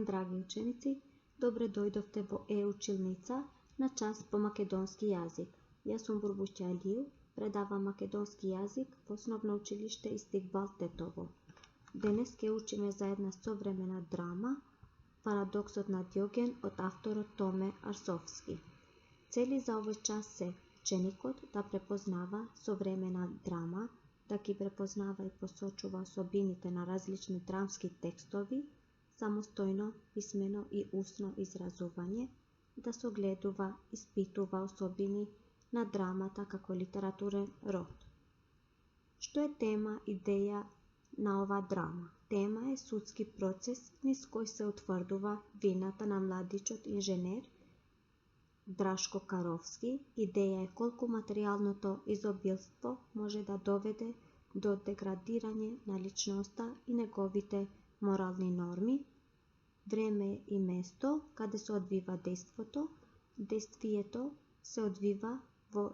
Драги ученици, добре дојдовте во училница на час по македонски јазик. Јас сум Бурбушќа Алију, предавам македонски јазик во Основно училиште Истикбал Тетово. Денес ќе учиме за една современа драма, Парадоксот на Диоген од авторот Томе Арсовски. Цели за овој час се ученикот да препознава современа драма, да ги препознава и посочува особините на различни драмски текстови, самостојно, писмено и усно изразување, да согледува, испитува особини на драмата како литературен род. Што е тема, идеја на ова драма? Тема е судски процес низ кој се утврдува вината на младичот инженер Драшко Каровски. Идеја е колку материјалното изобилство може да доведе до деградирање на личноста и неговите морални норми. Време и место каде се одвива дејството. Дејствието се одвива во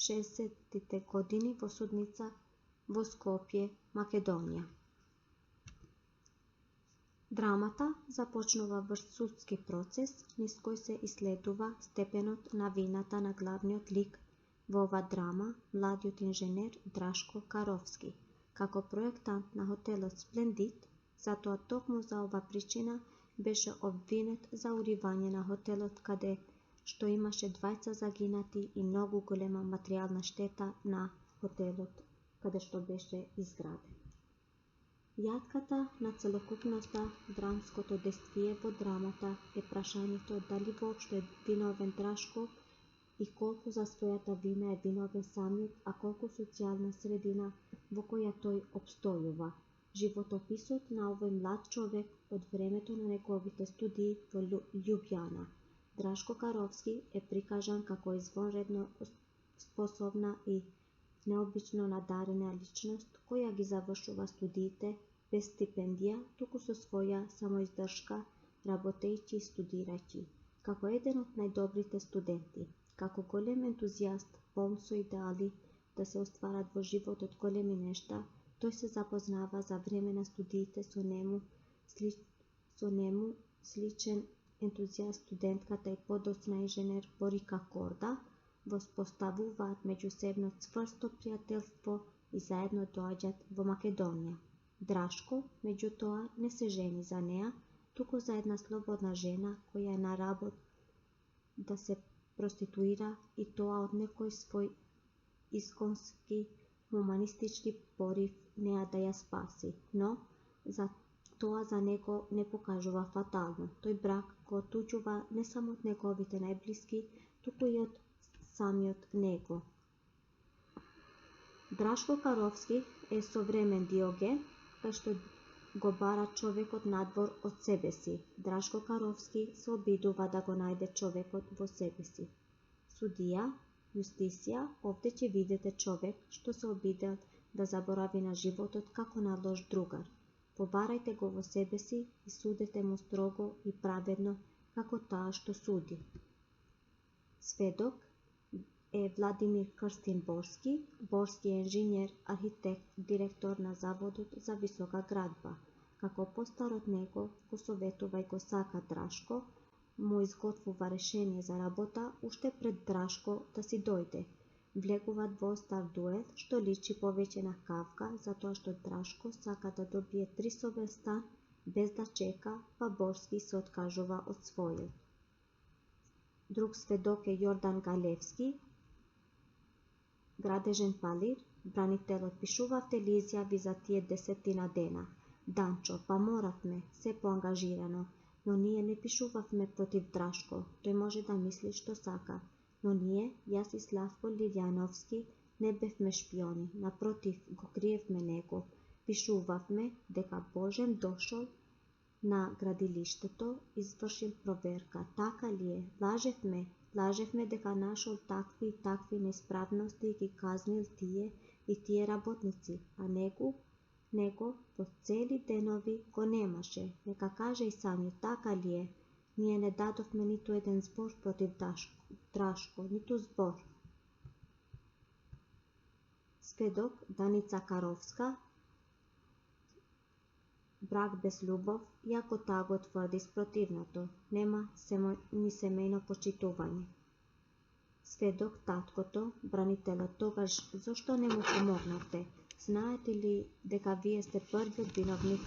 60-тите години во судница во Скопје, Македонија. Драмата започнува врз судски процес низ кој се иследува степенот на вината на главниот лик во ова драма, младиот инженер Драшко Каровски. Како проектант на хотелот Сплендид, затоа токму за ова причина беше обвинет за уривање на хотелот каде што имаше 20 загинати и многу голема материјална штета на хотелот каде што беше изграден. Јатката на целокупната драмското дејствие во драмата е прашањето дали воопшто е виновен Драшко и колку за својата вина е виновен самиот, а колку социјална средина во која тој обстојува. Животописот на овој млад човек од времето на неговите студии во Љубљана. Драшко Каровски е прикажан како извонредно способна и необично надарена личност која ги завршува студиите без стипендија, туку со своја самоиздршка, работејќи и студирајќи. Како еден од најдобрите студенти, како голем ентузијаст, полн со идеали да се остварат во животот големи нешта, тој се запознава за време на студиите со нему сличен ентузијаст студентката и подоцна инженер Борика Корда, воспоставуваат меѓусебно цврсто пријателство и заедно доаѓаат во Македонија. Драшко, меѓутоа, не се жени за неа, туку за една слободна жена која е на работ да се проституира и тоа од некој свој исконски хуманистички порив неа да ја спаси, но тоа за него не покажува фатално. Тој брак го отуѓува не само од неговите најблиски, туку и од самиот него. Драшко Каровски е современ Диоген, кај што го бара човекот надвор од себе си. Драшко Каровски се обидува да го најде човекот во себе си. Судија, Јустисија, овде ќе видите човек што се обидел да заборави на животот како на лош другар. Побарајте го во себе си и судете му строго и праведно како таа што суди. Сведок е Владимир Крстин Борски. Борски е инженер, архитект, директор на Заводот за висока градба. Како постар од него, го советува и го сака Драшко, му изготвува решение за работа уште пред Драшко да си дојде. Влегуваат во остар дуел, што личи повеќе на Кавка, затоа што Драшко сака да добие 3-собен стан без да чека, па Борски се откажува од својот. Друг сведок е Јордан Галевски, градежен палир, бранителот. Пишувавте ли изјави за тие 10 дена? Данчо, па моравме, се поангажирано, но ние не пишувавме против Драшко, тој може да мисли што сака. Но ние, јас и Славко Лилјановски, не бевме шпиони, напротив, го криевме него. Пишувавме дека Божем дошол на градилиштето, извршил проверка. Така ли е? Лажевме дека нашол такви и такви неисправности и ги казнил тие и тие работници, а него по цели денови го немаше. Нека каже и самиот, така ли е? Ние не дадовме ниту еден збор против Драшко, ниту збор. Сведок Даница Каровска. Брак без љубов, иако таа го тврди спротивното, нема ни семејно почитување. Сведок таткото, бранителот, тогаш зошто не му помогнавте? Знаете ли дека вие сте првиот виновник,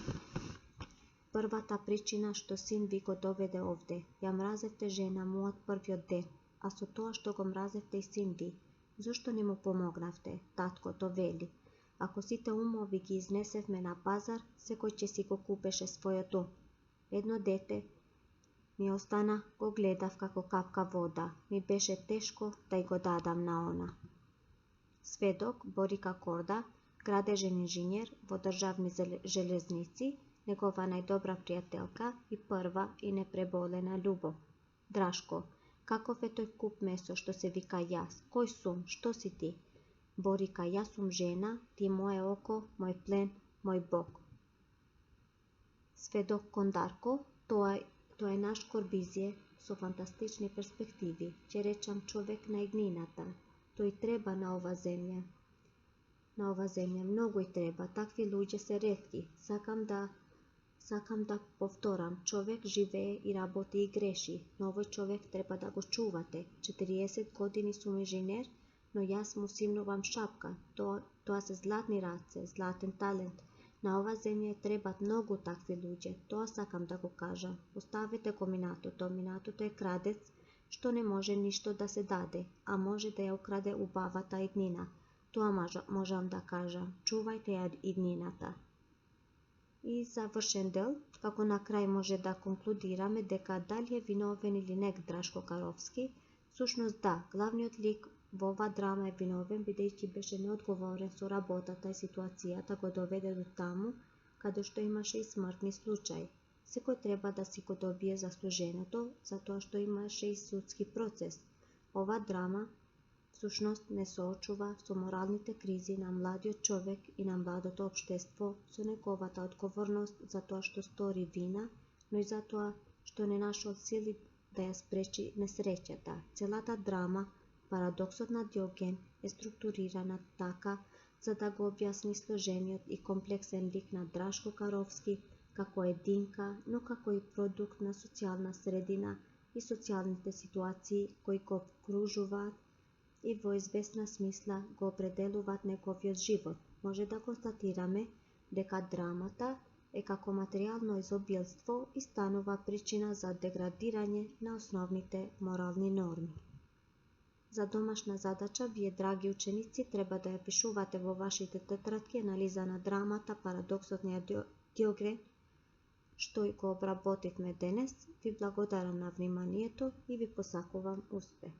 првата причина што син ви го доведе овде? Ја мразевте жена му од првиот ден, а со тоа што го мразевте и син ви, зошто не му помогнавте? Таткото вели: ако сите умови ги изнесевме на пазар, секој ќе си го купеше својот ум. Едно дете ми остана, го гледав како капка вода, ми беше тешко да и го дадам на она. Сведок Борика Корда, градежен инженер во државни железници, негова најдобра пријателка и прва и непреболена љубов. Драшко: каков е тој куп месо што се вика јас? Кој сум? Што си ти? Борика: јас сум жена, ти моје око, мој плен, мој бог. Сведок Кондарко: тоа е наш Корбизие со фантастични перспективи, ќе речам човек на игнината. Тој треба на ова земја. На ова земја многу и треба, такви луѓе се ретки. Сакам да повторам, човек живее и работи и греши, но овој човек треба да го чувате. 40 години сум инженер, но јас му симнувам шапка. Тоа се златни раце, златен талент. На ова земја требат многу такви луѓе, тоа сакам да го кажам. Оставете го минатото, минатото е крадец, што не може ништо да се даде, а може да ја украде убавата иднина. Тоа можам да кажам, чувајте ја иднината. И завршен дел, како на крај може да конклудираме дека дали е виновен или не Драшко Каровски, всушност да, главниот лик во оваа драма е виновен, бидејќи беше неодговорен со работата и ситуацијата го доведе до таму, каде што имаше и смртни случаи. Секој треба да си го добие заслуженото, затоа што имаше и судски процес. Оваа драма всушност не соочува со моралните кризи на младиот човек и на младото општество, со неговата одговорност за тоа што стори вина, но и за тоа што не нашол сили да ја спречи несреќата. Целата драма, Парадоксот на Диоген, е структурирана така за да го објасни сложениот и комплексен лик на Драшко Каровски како единка, но како и продукт на социјална средина и социјалните ситуации кои го обкружуваат и во известна смисла го определуваат неговиот живот. Може да констатираме дека драмата е како материјално изобилство и станува причина за деградирање на основните морални норми. За домашна задача, вие, драги ученици, треба да ја пишувате во вашите тетрадки анализа на драмата Парадоксот на Диоген, што го обработивме денес. Ви благодарам на вниманието и ви посакувам успех.